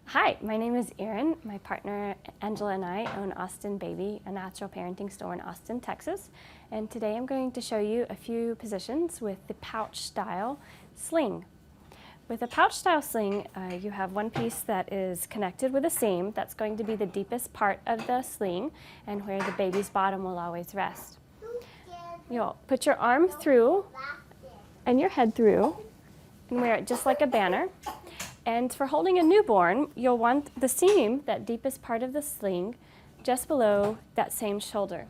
Hi, my name is Erin. My partner Angela and I own Austin Baby, a natural parenting store in Austin, Texas. And today I'm going to show you a few positions with the pouch style sling. With a pouch style sling, you have one piece that is connected with a seam. That's going to be the deepest part of the sling and where the baby's bottom will always rest. You'll put your arm through and your head through and wear it just like a banner. And for holding a newborn, you'll want the seam, that deepest part of the sling, just below that same shoulder.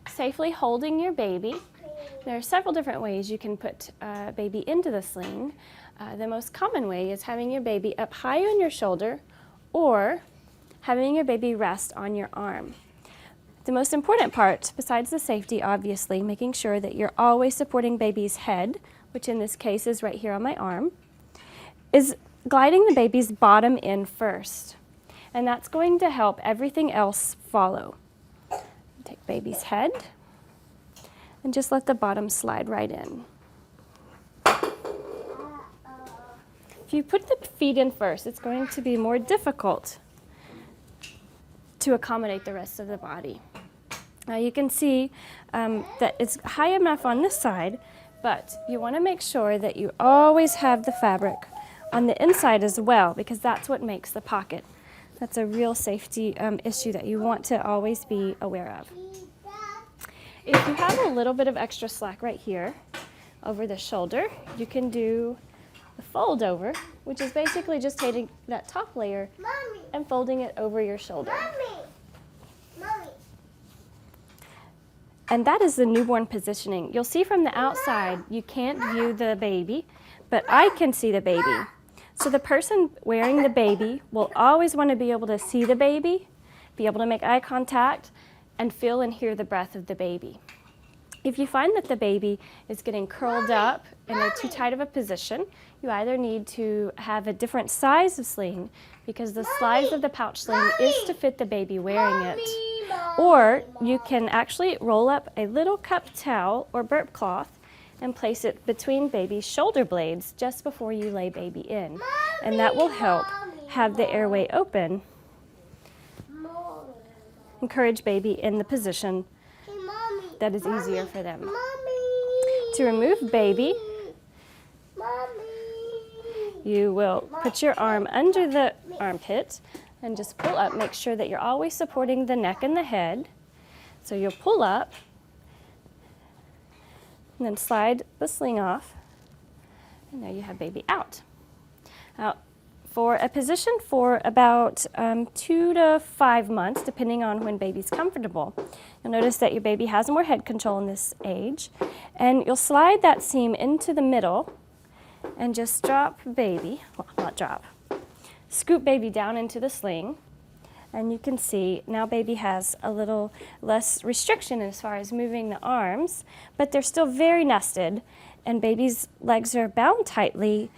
Safely holding your baby. There are several different ways you can put a baby into the sling. The most common way is having your baby up high on your shoulder or having your baby rest on your arm. The most important part, besides the safety, obviously, making sure that you're always supporting baby's head, which in this case is right here on my arm, is gliding the baby's bottom in first. And that's going to help everything else follow. Take baby's head and just let the bottom slide right in. If you put the feet in first, it's going to be more difficult to accommodate the rest of the body. Now you can see that it's high enough on this side, but you want to make sure that you always have the fabric on the inside as well, because that's what makes the pocket. That's a real safety issue that you want to always be aware of. If you have a little bit of extra slack right here over the shoulder, you can do the fold over, which is basically just taking that top layer and folding it over your shoulder. And that is the newborn positioning. You'll see from the outside, you can't view the baby, but I can see the baby. So the person wearing the baby will always want to be able to see the baby, be able to make eye contact, and feel and hear the breath of the baby. If you find that the baby is getting curled up in a too tight of a position, you either need to have a different size of sling, because the size of the pouch sling is to fit the baby wearing it. Or you can actually roll up a little cup towel or burp cloth and place it between baby's shoulder blades just before you lay baby in. And that will help have the airway open. Encourage baby in the position that is easier for them. To remove baby, you will put your arm under the armpit and just pull up. Make sure that you're always supporting the neck and the head. So you'll pull up and then slide the sling off, and there you have baby out. Now, for a position for about 2 to 5 months, depending on when baby's comfortable, you'll notice that your baby has more head control in this age, and you'll slide that seam into the middle and just drop baby, well, not drop, scoop baby down into the sling, and you can see now baby has a little less restriction as far as moving the arms, but they're still very nested, and baby's legs are bound tightly,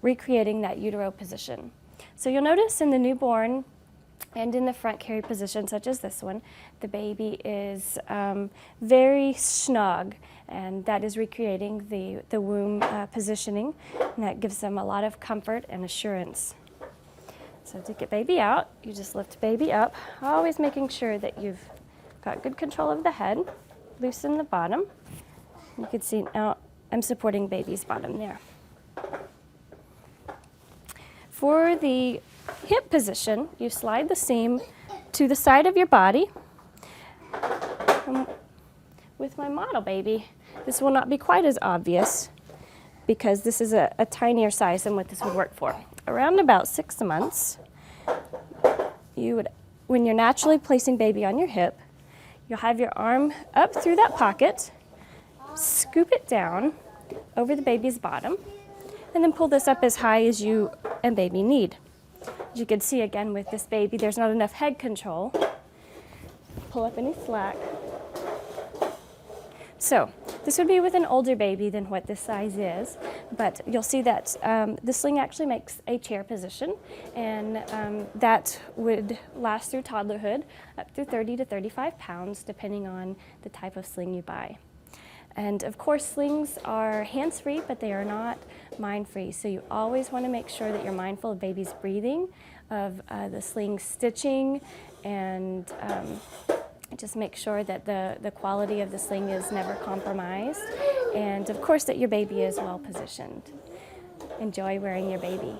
recreating that utero position. So you'll notice in the newborn and in the front carry position, such as this one, the baby is very snug, and that is recreating the womb positioning, and that gives them a lot of comfort and assurance. So to get baby out, you just lift baby up, always making sure that you've got good control of the head, loosen the bottom. You can see now I'm supporting baby's bottom there. For the hip position, you slide the seam to the side of your body. With my model baby, this will not be quite as obvious because this is a tinier size than what this would work for. Around about 6 months, when you're naturally placing baby on your hip, you'll have your arm up through that pocket, scoop it down over the baby's bottom, and then pull this up as high as you and baby need. As you can see again with this baby, there's not enough head control. Pull up any slack. So this would be with an older baby than what this size is, but you'll see that the sling actually makes a chair position, and that would last through toddlerhood up to 30 to 35 pounds, depending on the type of sling you buy. And of course, slings are hands-free, but they are not mind-free. So you always want to make sure that you're mindful of baby's breathing, of the sling stitching, and just make sure that the quality of the sling is never compromised, and of course that your baby is well positioned. Enjoy wearing your baby.